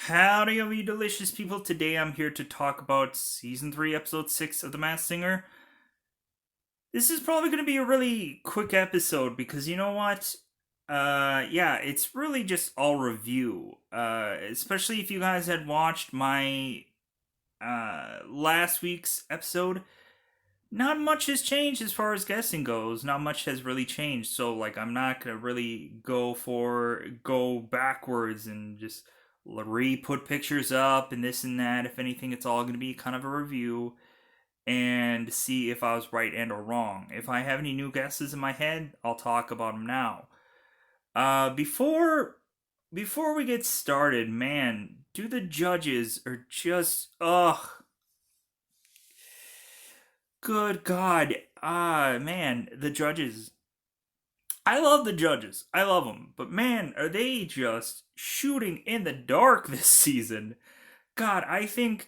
Howdy, all you delicious people. Today I'm here to talk about Season 3, Episode 6 of The Masked Singer. This is probably going to be a really quick episode because you know what? Yeah, it's really just all review. Especially if you guys had watched my last week's episode. Not much has changed as far as guessing goes. Not much has really changed. So, like, I'm not going to really go backwards and just re-put pictures up and this and that. If anything, it's all going to be kind of a review and see if I was right and or wrong. If I have any new guesses in my head, I'll talk about them now. Before we get started, man, do the judges are just good God, man, the judges. I love the judges. I love them, but man, are they just shooting in the dark this season? God, I think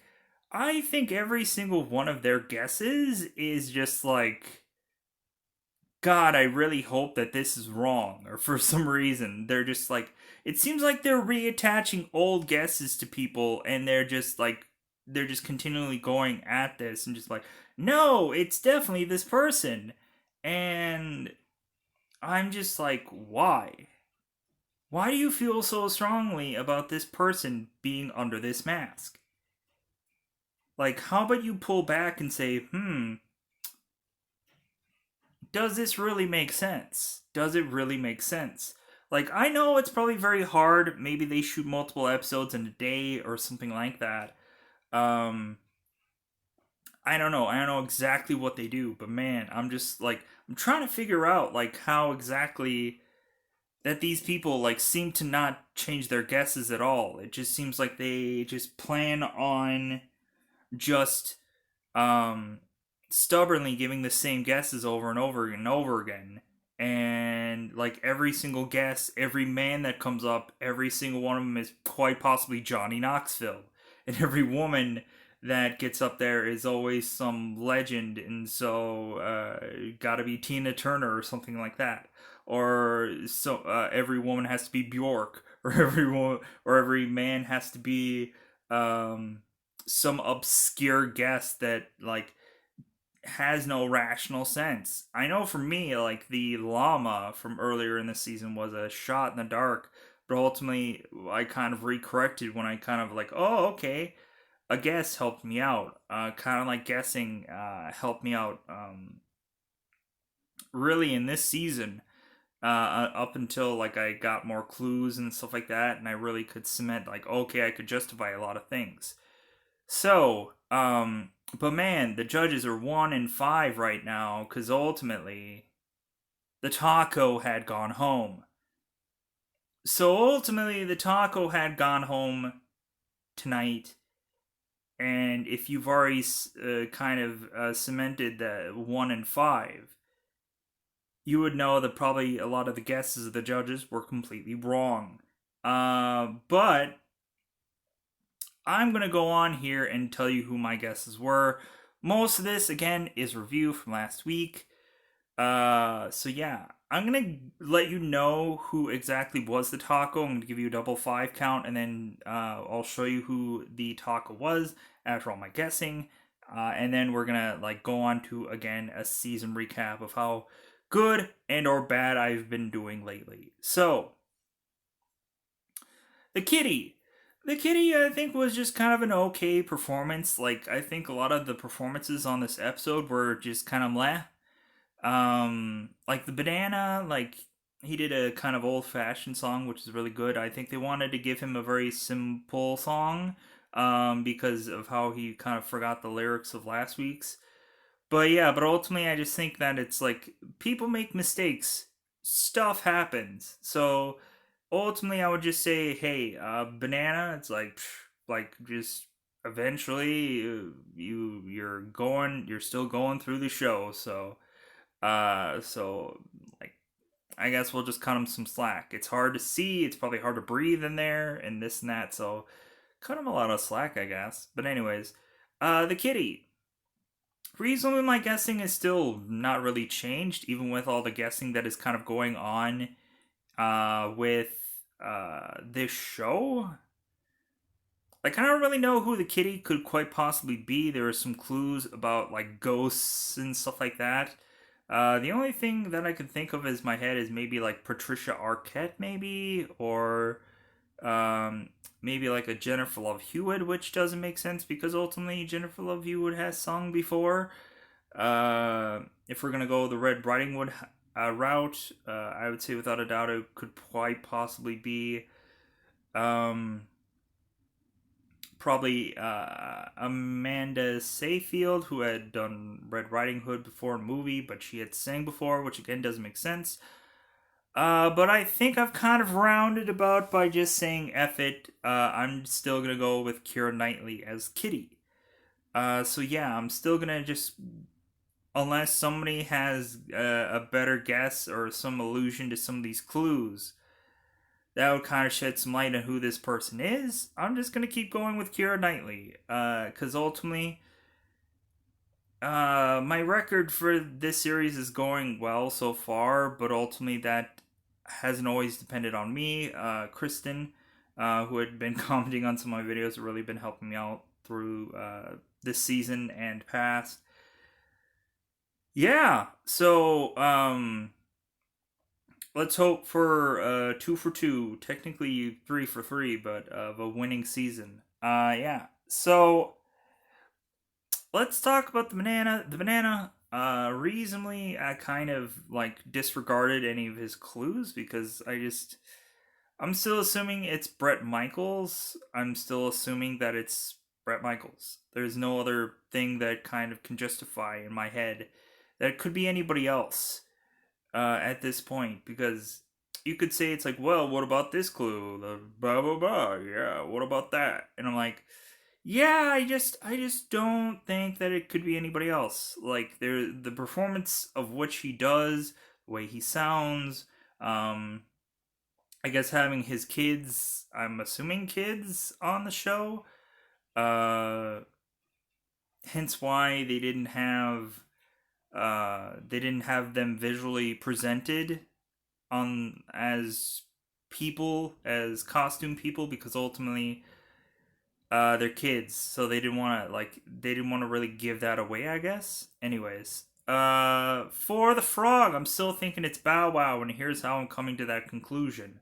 every single one of their guesses is just like, God, I really hope that this is wrong. Or for some reason, they're just like, it seems like they're reattaching old guesses to people and they're just continually going at this and just like, no, it's definitely this person. And I'm just like, why? Why do you feel so strongly about this person being under this mask? Like, how about you pull back and say, does this really make sense? Does it really make sense? Like, I know it's probably very hard. Maybe they shoot multiple episodes in a day or something like that. Um, I don't know. I don't know exactly what they do, but man, I'm just like, I'm trying to figure out, like, how exactly that these people, like, seem to not change their guesses at all. It just seems like they just plan on just um, stubbornly giving the same guesses over and over and over again. And like every single guess, every man that comes up, every single one of them is quite possibly Johnny Knoxville. And every woman that gets up there is always some legend, and so gotta be Tina Turner or something like that. Or so every woman has to be Bjork, or every man has to be um, some obscure guess that like has no rational sense. I know for me, like the llama from earlier in the season was a shot in the dark, but ultimately I kind of recorrected when I kind of like, oh, okay, a guess helped me out. Kind of like guessing helped me out really in this season. Up until like I got more clues and stuff like that, and I really could cement like, okay, I could justify a lot of things. So, but man, the judges are 1-5 right now because ultimately the taco had gone home. So ultimately, the taco had gone home tonight, and if you've already kind of cemented the 1-5, you would know that probably a lot of the guesses of the judges were completely wrong. But I'm going to go on here and tell you who my guesses were. Most of this, again, is review from last week. So yeah, I'm going to let you know who exactly was the taco. I'm going to give you a double five count, and then I'll show you who the taco was after all my guessing. And then we're going to like go on to, again, a season recap of how good and or bad I've been doing lately. So, the kitty. The kitty, I think, was just kind of an okay performance. Like, I think a lot of the performances on this episode were just kind of meh. Like the banana, like he did a kind of old fashioned song, which is really good. I think they wanted to give him a very simple song, because of how he kind of forgot the lyrics of last week's. But yeah, but ultimately, I just think that it's like people make mistakes, stuff happens. So ultimately, I would just say, hey, banana. It's like, like just eventually, you're still going through the show. So like, I guess we'll just cut him some slack. It's hard to see. It's probably hard to breathe in there, and this and that. So cut him a lot of slack, I guess. But anyways, the kitty. Reasonably, my guessing is still not really changed, even with all the guessing that is kind of going on with this show. like, I don't really know who the kitty could quite possibly be. There are some clues about like ghosts and stuff like that. The only thing that I can think of as my head is maybe like Patricia Arquette, maybe, or um, maybe like a Jennifer Love Hewitt, which doesn't make sense because ultimately Jennifer Love Hewitt has sung before. If we're gonna go the Red Riding Hood route, I would say without a doubt it could quite possibly be um, probably Amanda Seyfield, who had done Red Riding Hood before in a movie, but she had sang before, which again doesn't make sense. But I think I've kind of rounded about by just saying F it. I'm still gonna go with Keira Knightley as Kitty. So yeah, I'm still gonna just, unless somebody has a better guess or some allusion to some of these clues that would kind of shed some light on who this person is, I'm just gonna keep going with Keira Knightley. Because ultimately, my record for this series is going well so far, but ultimately that hasn't always depended on me. Kristen, who had been commenting on some of my videos, have really been helping me out through this season and past. Yeah, so let's hope for 2 for 2, technically 3 for 3, but of a winning season. Yeah. So let's talk about the banana. The banana. Reasonably, I kind of like disregarded any of his clues because I'm still assuming it's Bret Michaels. I'm still assuming that it's Bret Michaels. There's no other thing that kind of can justify in my head that it could be anybody else at this point, because you could say it's like, well, what about this clue? The blah blah blah. Yeah, what about that? And I'm like, yeah, I just don't think that it could be anybody else. Like the performance of what he does, the way he sounds, um, I guess having his kids, I'm assuming kids on the show, uh, hence why they didn't have them visually presented on as people, as costume people, because ultimately they're kids, so they didn't want to really give that away, I guess. Anyways, for the frog, I'm still thinking it's Bow Wow, and here's how I'm coming to that conclusion.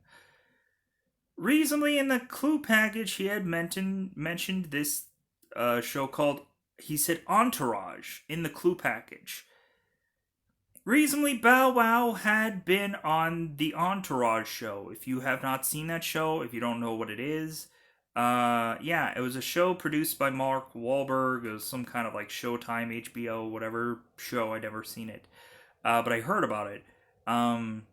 Recently in the clue package, he had mentioned this show called, he said, Entourage in the clue package. Recently, Bow Wow had been on the Entourage show. If you have not seen that show, if you don't know what it is, yeah, it was a show produced by Mark Wahlberg. It was some kind of like Showtime, HBO, whatever show. I'd never seen it, but I heard about it. Um,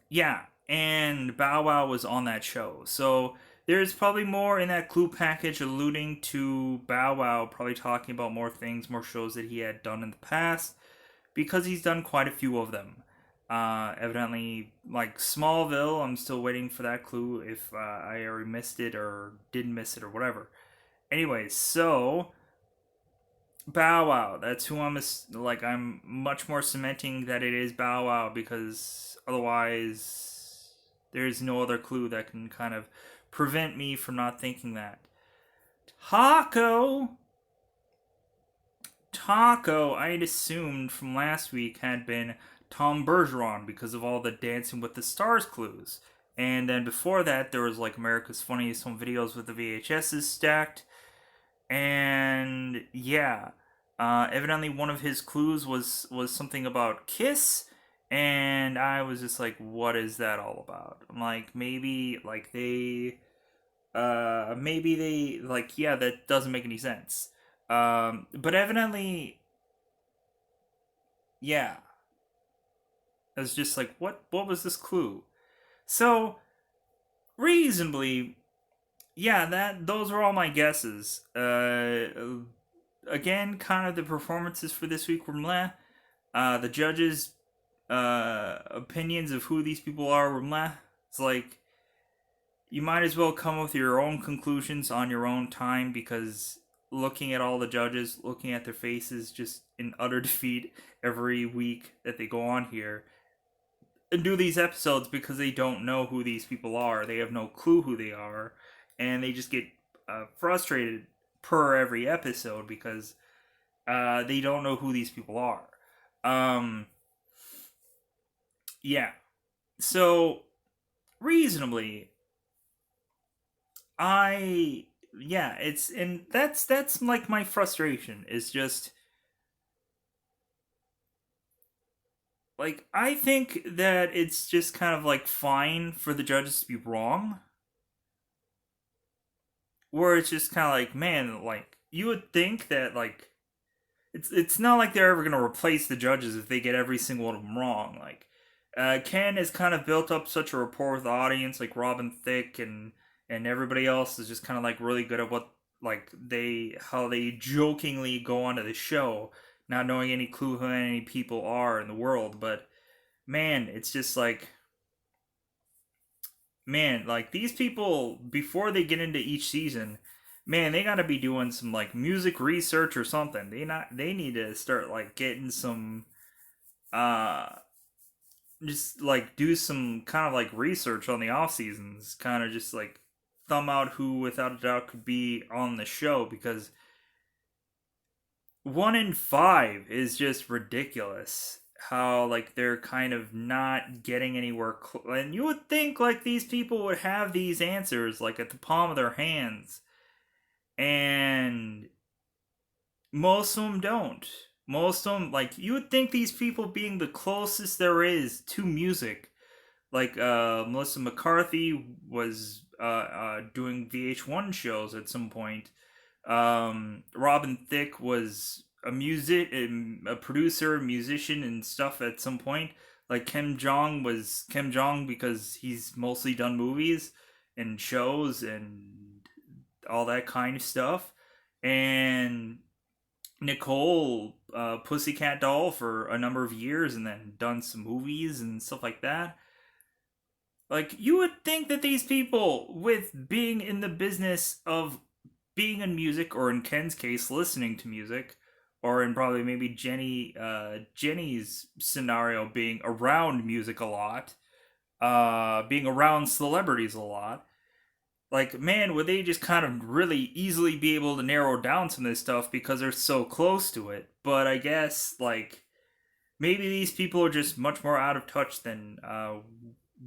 yeah, and Bow Wow was on that show. So there's probably more in that clue package alluding to Bow Wow, probably talking about more things, more shows that he had done in the past, because he's done quite a few of them. Evidently, like Smallville, I'm still waiting for that clue if I already missed it or didn't miss it or whatever. Anyways, so Bow Wow, that's who I'm much more cementing that it is Bow Wow, because otherwise there's no other clue that can kind of prevent me from not thinking that. Taco Taco, I'd assumed from last week, had been Tom Bergeron because of all the Dancing with the Stars clues. And then before that, there was like America's Funniest Home Videos with the VHSs stacked. And yeah, evidently one of his clues was something about Kiss. And I was just like, what is that all about? I'm like, maybe they, like, yeah, that doesn't make any sense. But evidently, yeah, I was just like, what was this clue? So reasonably, yeah, that those were all my guesses. Again, kind of the performances for this week were meh. The judges' opinions of who these people are were meh. It's like, you might as well come with your own conclusions on your own time, because looking at all the judges, looking at their faces just in utter defeat every week that they go on here and do these episodes, because they don't know who these people are. They have no clue who they are, and they just get frustrated per every episode because they don't know who these people are. Um, yeah. So reasonably, I yeah, it's and that's like my frustration is just like I think that it's just kind of like fine for the judges to be wrong, where it's just kind of like man, like you would think that like it's not like they're ever gonna replace the judges if they get every single one of them wrong. Like Ken has kind of built up such a rapport with the audience, like Robin Thicke and everybody else is just kind of like really good at what like they how they jokingly go onto the show, not knowing any clue who any people are in the world. But man, it's just like man, like these people before they get into each season, man, they got to be doing some like music research or something. They need to start like getting some uh just like do some kind of like research on the off seasons, kind of just like thumb out who without a doubt could be on the show because 1 in 5 is just ridiculous. How like they're kind of not getting anywhere, and you would think like these people would have these answers like at the palm of their hands, and most of them don't. Most of them, like you would think, these people being the closest there is to music, like Melissa McCarthy was doing VH1 shows at some point. Robin Thicke was a producer, musician, and stuff at some point. Like Kim Jong was Kim Jong because he's mostly done movies and shows and all that kind of stuff. And Nicole Pussycat Doll for a number of years and then done some movies and stuff like that. Like, you would think that these people, with being in the business of being in music, or in Ken's case, listening to music, or in probably maybe Jenny's scenario, being around music a lot, being around celebrities a lot, like, man, would they just kind of really easily be able to narrow down some of this stuff because they're so close to it? But I guess, like, maybe these people are just much more out of touch than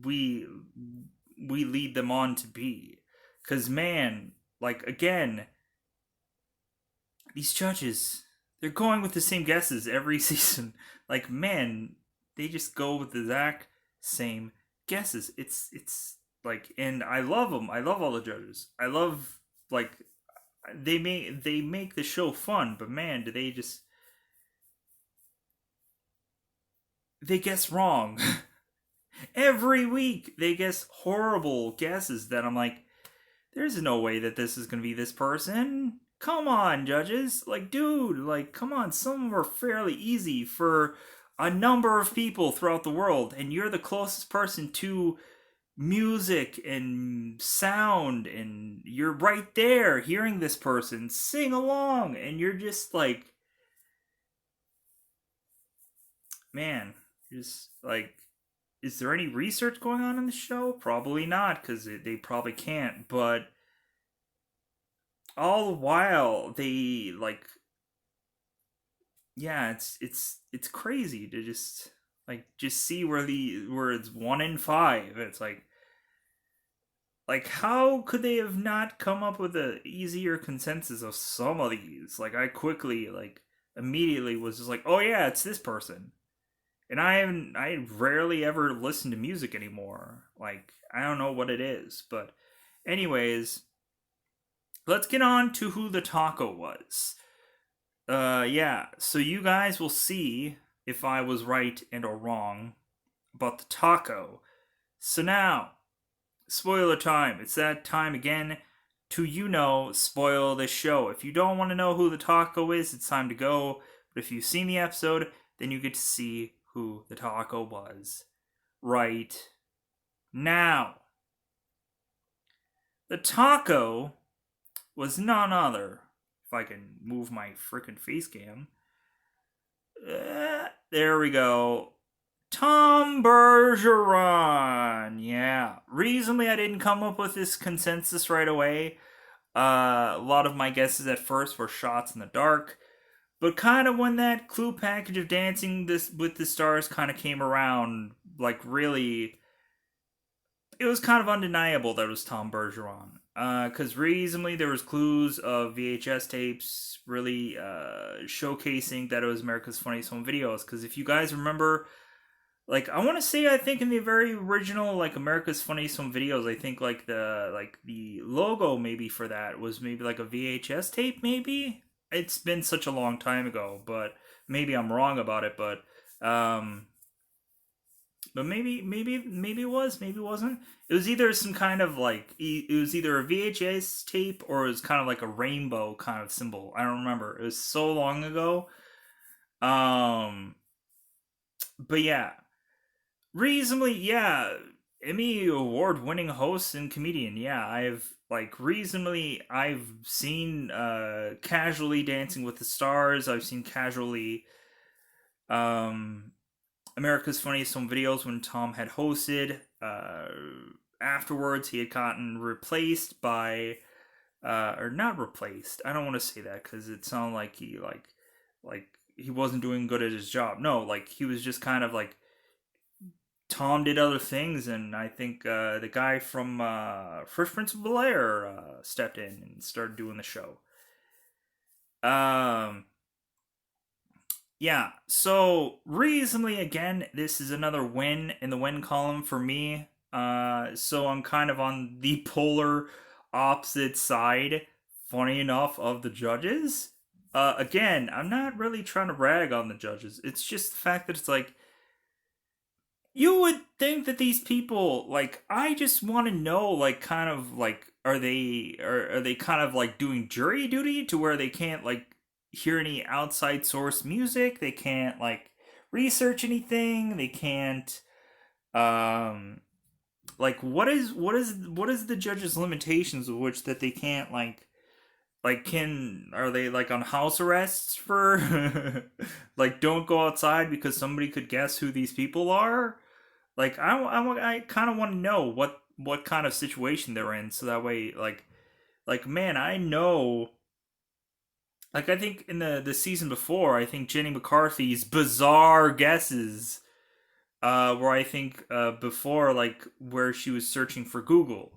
we we lead them on to be. Cause man, like again, these judges, they're going with the same guesses every season. Like man, they just go with the exact same guesses. It's like, and I love them. I love all the judges. I love like they make the show fun, but man, do they just they guess wrong. Every week they guess horrible guesses that I'm like, there's no way that this is gonna be this person. Come on, judges. Like, dude, like, come on. Some of them are fairly easy for a number of people throughout the world, and you're the closest person to music and sound, and you're right there hearing this person sing along, and you're just like, man, just like, is there any research going on in the show? Probably not, because they probably can't. But all the while, they like, yeah, it's crazy to just see where it's 1 in 5. It's like how could they have not come up with a easier consensus of some of these? Like I quickly like immediately was just like, oh yeah, it's this person. And I rarely ever listen to music anymore. Like I don't know what it is, but anyways, let's get on to who the taco was. Yeah, so you guys will see if I was right and or wrong about the taco. So now, spoiler time. It's that time again to spoil this show. If you don't want to know who the taco is, it's time to go. But if you've seen the episode, then you get to see who the taco was right now. The taco was none other, if I can move my frickin' face cam. There we go. Tom Bergeron. Yeah. Reasonably, I didn't come up with this consensus right away. A lot of my guesses at first were shots in the dark, but kind of when that clue package of Dancing this with the Stars kind of came around, like really, it was kind of undeniable that it was Tom Bergeron. Because reasonably there was clues of VHS tapes really showcasing that it was America's Funniest Home Videos. Because if you guys remember, like I want to say, I think in the very original like America's Funniest Home Videos, I think like the logo maybe for that was maybe like a VHS tape. Maybe it's been such a long time ago, but maybe I'm wrong about it. Um, but maybe it was, maybe it wasn't. It was either some kind of like it was either a VHS tape or it was kind of like a rainbow kind of symbol. I don't remember. It was so long ago. Um, but yeah, reasonably, yeah. Emmy award winning host and comedian. Yeah, I've like reasonably I've seen casually Dancing with the Stars. I've seen casually um America's Funniest Home Videos when Tom had hosted. Afterwards, he had gotten replaced by, or not replaced. I don't want to say that because it sounded like like he wasn't doing good at his job. No, like he was just kind of like Tom did other things, and I think the guy from First Prince of Bel Air stepped in and started doing the show. Um, yeah, so reasonably again, this is another win in the win column for me. So I'm kind of on the polar opposite side, funny enough, of the judges. Again, I'm not really trying to rag on the judges. It's just the fact that it's like you would think that these people, like, I just want to know, like, kind of like, are they kind of like doing jury duty to where they can't like hear any outside source music? They can't like research anything. They can't um like what is the judge's limitations of which that they can't like can are they like on house arrests for like don't go outside because somebody could guess who these people are. Like I kind of want to know what kind of situation they're in, so that way like man, I know, like I think in the season before, I think Jenny McCarthy's bizarre guesses, where I think before like where she was searching for Google.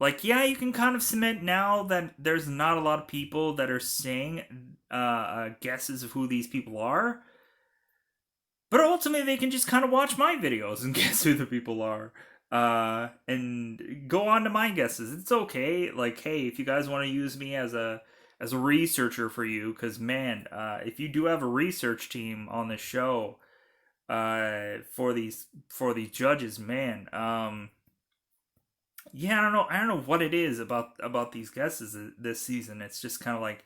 Like yeah, you can kind of cement now that there's not a lot of people that are saying guesses of who these people are, but ultimately they can just kind of watch my videos and guess who the people are. And go on to my guesses. It's okay. Like, hey, if you guys want to use me as a researcher for you, because man, if you do have a research team on the show, for these judges, man, yeah, I don't know what it is about these guesses this season. It's just kind of like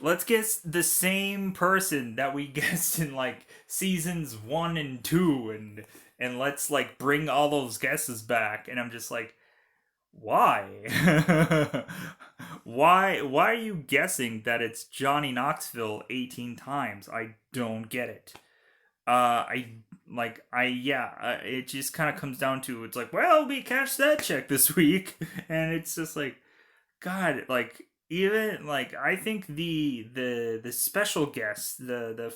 let's guess the same person that we guessed in like seasons 1 and 2, and let's like bring all those guesses back. And I'm just like, why? Why are you guessing that it's Johnny Knoxville 18 times? I don't get it. I I yeah, it just kind of comes down to it's like, well, we cashed that check this week, and it's just like, God, like even like I think the special guest, the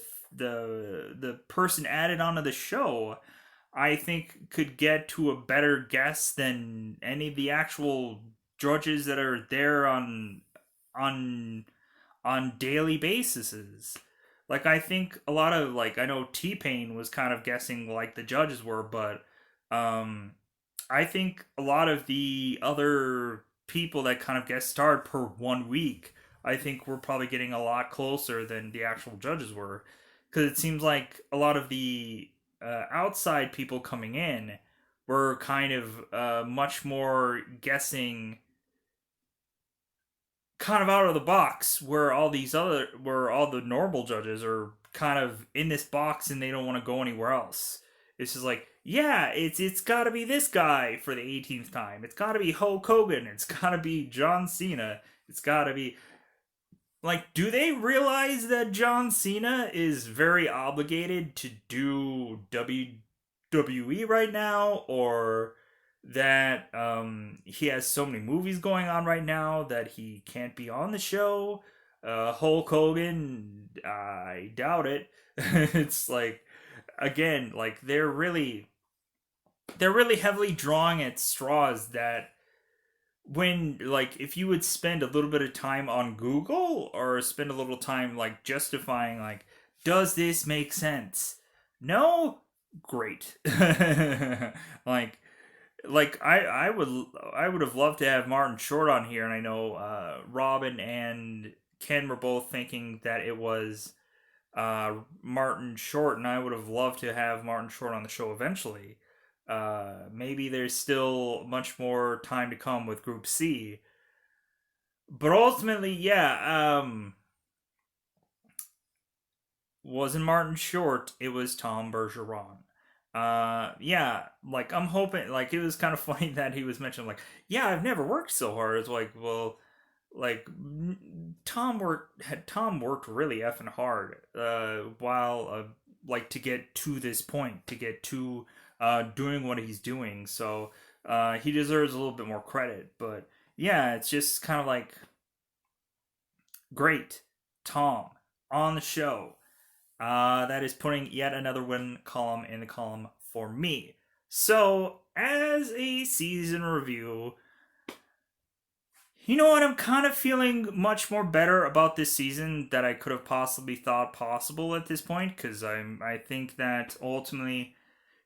person added onto the show, I think could get to a better guess than any of the actual judges that are there on daily basis. Like I think a lot of like I know T Pain was kind of guessing like the judges were, but um I think a lot of the other people that kind of guest starred per 1 week, I think we're probably getting a lot closer than the actual judges were, because it seems like a lot of the outside people coming in were kind of much more guessing kind of out of the box, where all the normal judges are kind of in this box and they don't want to go anywhere else. It's just like, yeah, it's got to be this guy for the 18th time. It's got to be Hulk Hogan. It's got to be John Cena. It's got to be like, do they realize that John Cena is very obligated to do WWE right now, or that he has so many movies going on right now that he can't be on the show. Hulk Hogan, I doubt it. It's like, again, like they're really heavily drawing at straws that when, like, if you would spend a little bit of time on Google or spend a little time like justifying, like, does this make sense? No, great. like I would have loved to have Martin Short on here, and I know Robin and Ken were both thinking that it was Martin Short, and I would have loved to have Martin Short on the show eventually. Maybe there's still much more time to come with Group C, but ultimately, yeah, wasn't Martin Short. It was Tom Bergeron. Yeah, like I'm hoping, like it was kind of funny that he was mentioned, like, yeah, I've never worked so hard. It's like, well, like Tom worked really effing hard, while like to get to this point, to get to doing what he's doing. So he deserves a little bit more credit. But yeah, it's just kind of like, great, Tom on the show. That is putting yet another win column in the column for me. So, as a season review, you know what? I'm kind of feeling much more better about this season that I could have possibly thought possible at this point, because I think that ultimately,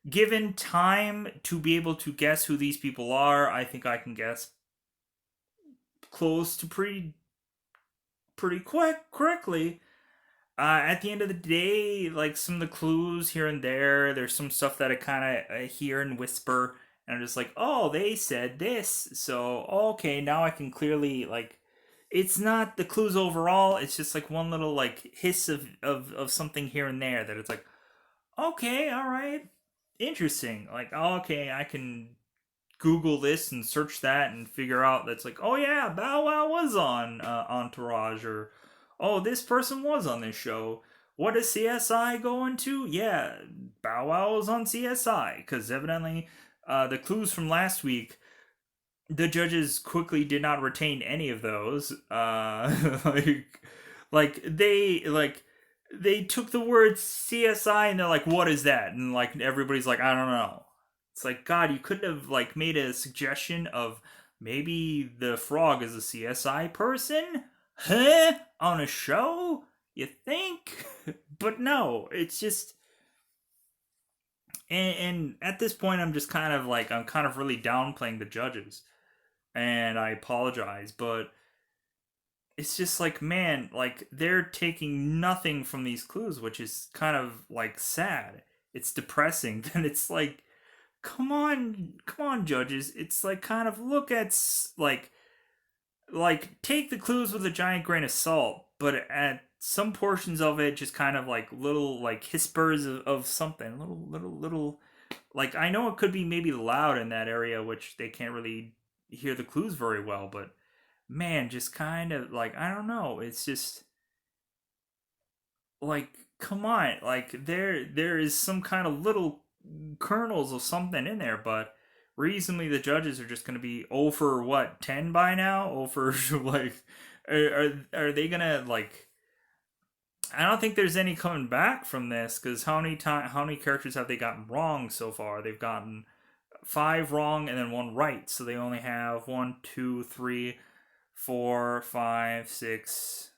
given time to be able to guess who these people are, I think I can guess close to pretty quick correctly. At the end of the day, like some of the clues here and there's some stuff that I kind of hear and whisper, and I'm just like, oh, they said this, so okay, now I can clearly, like, it's not the clues overall. It's just like one little like hiss of something here and there that it's like, okay, all right, interesting. Like, oh, okay, I can Google this and search that and figure out that's like, oh yeah, Bow Wow was on Entourage, or oh, this person was on this show. What is CSI going to? Yeah, Bow Wow was on CSI, because evidently the clues from last week, the judges quickly did not retain any of those. Like they took the word CSI and they're like, "What is that?" And like everybody's like, "I don't know." It's like, God, you couldn't have like made a suggestion of maybe the frog is a CSI person, huh? On a show, you think? But no, it's just. And at this point, I'm just kind of like, I'm kind of really downplaying the judges, and I apologize, but it's just like, man, like they're taking nothing from these clues, which is kind of like sad. It's depressing. Then it's like, come on, judges. It's like, kind of look at like take the clues with a giant grain of salt, but at some portions of it, just kind of like little like whispers of something, little. Like, I know it could be maybe loud in that area, which they can't really hear the clues very well, but man, just kind of like, I don't know. It's just like, come on, like there is some kind of little kernels of something in there, but reasonably the judges are just going to be over what 10 by now, over like are they gonna like, I don't think there's any coming back from this, because how many characters have they gotten wrong so far? They've gotten five wrong and then one right, so they only have 1, 2, 3, 4, 5, 6,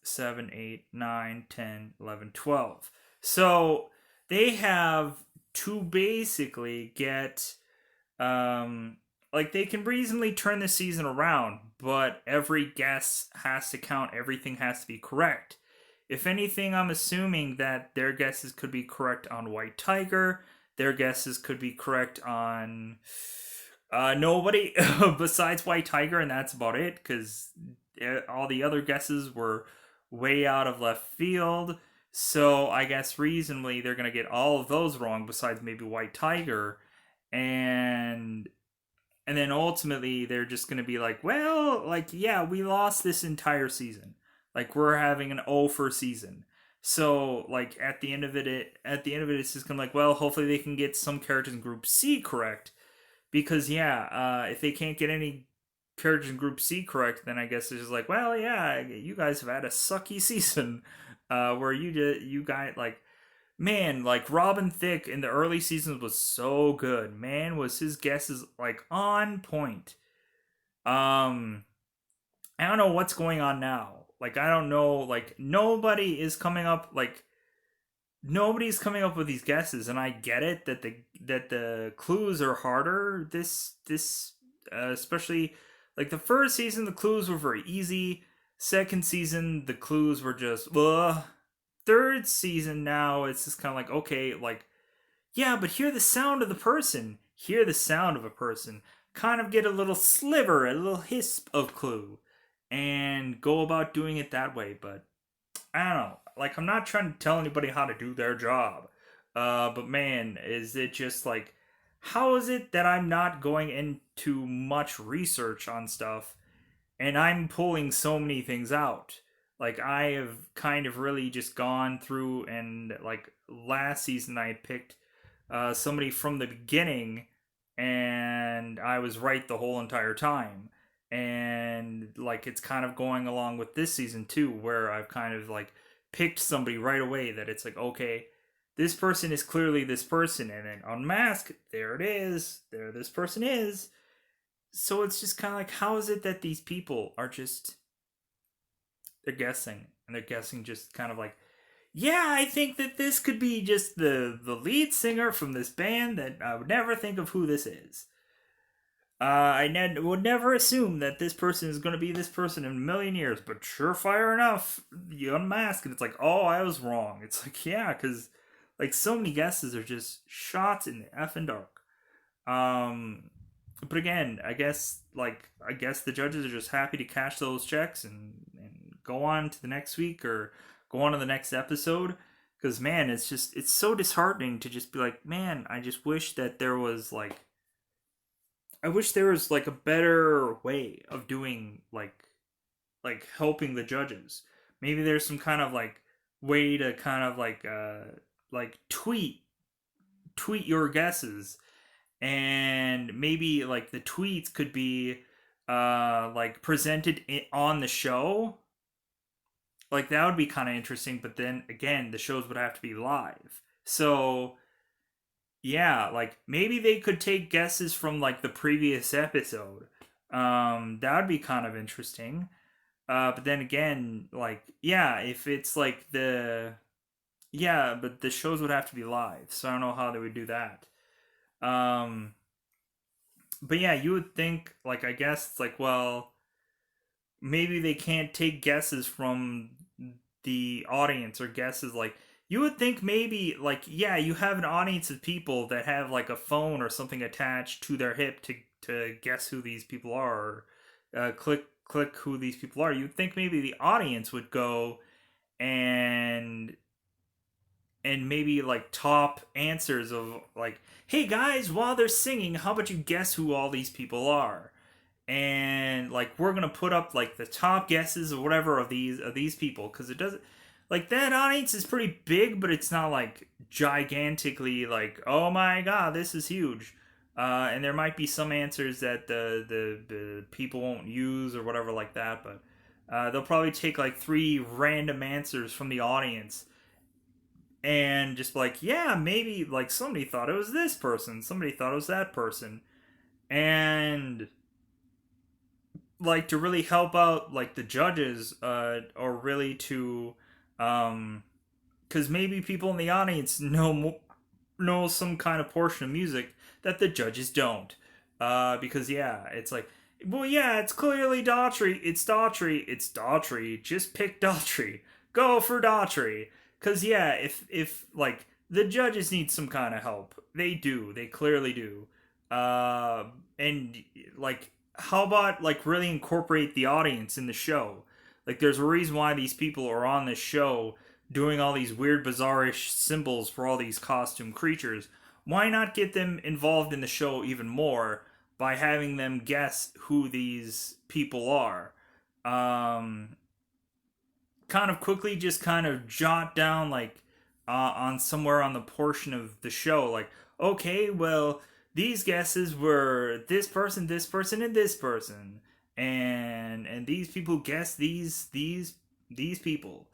7, 8, 9, 10, 11, 12. So they have to basically get, um like, they can reasonably turn the season around, but every guess has to count, everything has to be correct. If anything, I'm assuming that their guesses could be correct on White Tiger, their guesses could be correct on nobody besides White Tiger, and that's about it, because all the other guesses were way out of left field. So I guess reasonably they're gonna get all of those wrong, besides maybe White Tiger, and then ultimately they're just gonna be like, well, like, yeah, we lost this entire season. Like, we're having an O for season. So like at the end of it, it's just gonna be like, well, hopefully they can get some characters in Group C correct, because yeah, if they can't get any characters in Group C correct, then I guess it's just like, well, yeah, you guys have had a sucky season, where you guys like, man, like Robin Thicke in the early seasons was so good. Man, was his guesses like on point. Um, I don't know what's going on now. Like I don't know. Like nobody's coming up with these guesses, and I get it that the clues are harder. Especially like the first season, the clues were very easy. Second season, the clues were just ugh. Third season now, it's just kind of like okay, like yeah, but hear the sound of the person. Hear the sound of a person. Kind of get a little sliver, a little hisp of clue, and go about doing it that way. But I don't know. Like, I'm not trying to tell anybody how to do their job. But man, is it just like, how is it that I'm not going into much research on stuff and I'm pulling so many things out? Like, I have kind of really just gone through and, like, last season I had picked somebody from the beginning and I was right the whole entire time. And like it's kind of going along with this season too, where I've kind of like picked somebody right away that it's like, okay, this person is clearly this person, and then unmask, there it is, there this person is. So it's just kind of like, how is it that these people are just they're guessing, and they're guessing just kind of like, yeah, I think that this could be just the lead singer from this band that I would never think of who this is. Would never assume that this person is going to be this person in a million years, but surefire enough, you unmask and it's like, oh, I was wrong. It's like, yeah, because like so many guesses are just shots in the effing dark. Um, but again, I guess the judges are just happy to cash those checks and go on to the next week or go on to the next episode. Because man, it's so disheartening to just be like, man, I just wish that there was like I wish there was like a better way of doing like helping the judges. Maybe there's some kind of like way to kind of like tweet your guesses, and maybe like the tweets could be like presented on the show. Like that would be kind of interesting, but then again, the shows would have to be live. So yeah, like maybe they could take guesses from like the previous episode. That would be kind of interesting. But then again, like yeah, if it's like the yeah, but the shows would have to be live, so I don't know how they would do that. Um, but yeah, you would think like I guess it's like well, maybe they can't take guesses from the audience or guesses like you would think maybe like yeah you have an audience of people that have like a phone or something attached to their hip to guess who these people are or click who these people are. You'd think maybe the audience would go and maybe like top answers of like hey guys, while they're singing, how about you guess who all these people are, and like we're gonna put up like the top guesses or whatever of these people because it doesn't like that audience is pretty big, but it's not like gigantically like oh my god this is huge. And there might be some answers that the people won't use or whatever like that, but they'll probably take like three random answers from the audience and just like yeah maybe like somebody thought it was this person, somebody thought it was that person, and like to really help out like the judges or really to because maybe people in the audience know some kind of portion of music that the judges don't, because yeah it's like well yeah it's clearly Daughtry, it's Daughtry, just pick Daughtry, go for Daughtry, because yeah if like the judges need some kind of help, they clearly do, and like how about like really incorporate the audience in the show? Like there's a reason why these people are on this show doing all these weird bizarrish symbols for all these costume creatures. Why not get them involved in the show even more by having them guess who these people are? Um Kind of quickly just kind of jot down like on somewhere on the portion of the show like okay well these guesses were this person, and this person, and these people guessed these people.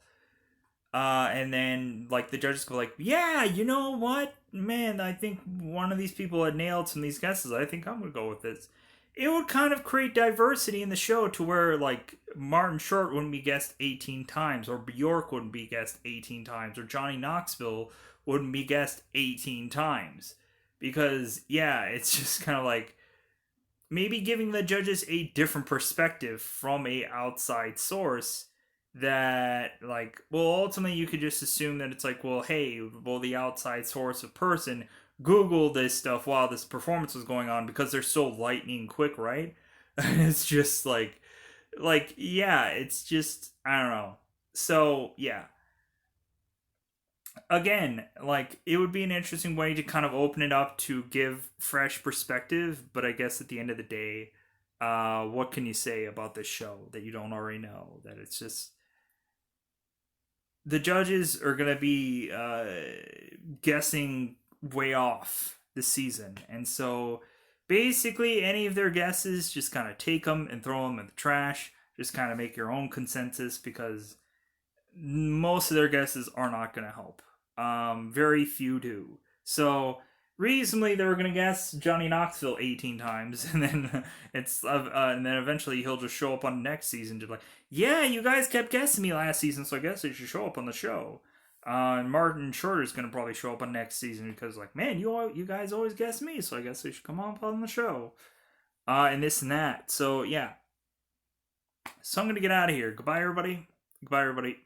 And then like the judges go like, yeah, you know what, man, I think one of these people had nailed some of these guesses. I think I'm gonna go with this. It would kind of create diversity in the show to where like Martin Short wouldn't be guessed 18 times, or Bjork wouldn't be guessed 18 times, or Johnny Knoxville wouldn't be guessed 18 times. Because yeah, it's just kind of like maybe giving the judges a different perspective from a outside source, that like, well, ultimately you could just assume that it's like, well, hey, well, the outside source of person Google this stuff while this performance was going on, because they're so lightning quick, right? It's just like yeah, it's just, I don't know. So yeah, again, like it would be an interesting way to kind of open it up to give fresh perspective, but I guess at the end of the day, what can you say about this show that you don't already know? That it's just the judges are going to be guessing way off this season. And so basically, any of their guesses, just kind of take them and throw them in the trash. Just kind of make your own consensus, because most of their guesses are not going to help. Very few do. So reasonably, they were going to guess Johnny Knoxville 18 times, and then and then eventually he'll just show up on next season to like, yeah, you guys kept guessing me last season, so I guess I should show up on the show. And Martin Short is going to probably show up on next season because like, man, you guys always guess me, so I guess I should come on the show. And this and that. So yeah. So I'm going to get out of here. Goodbye, everybody. Goodbye, everybody.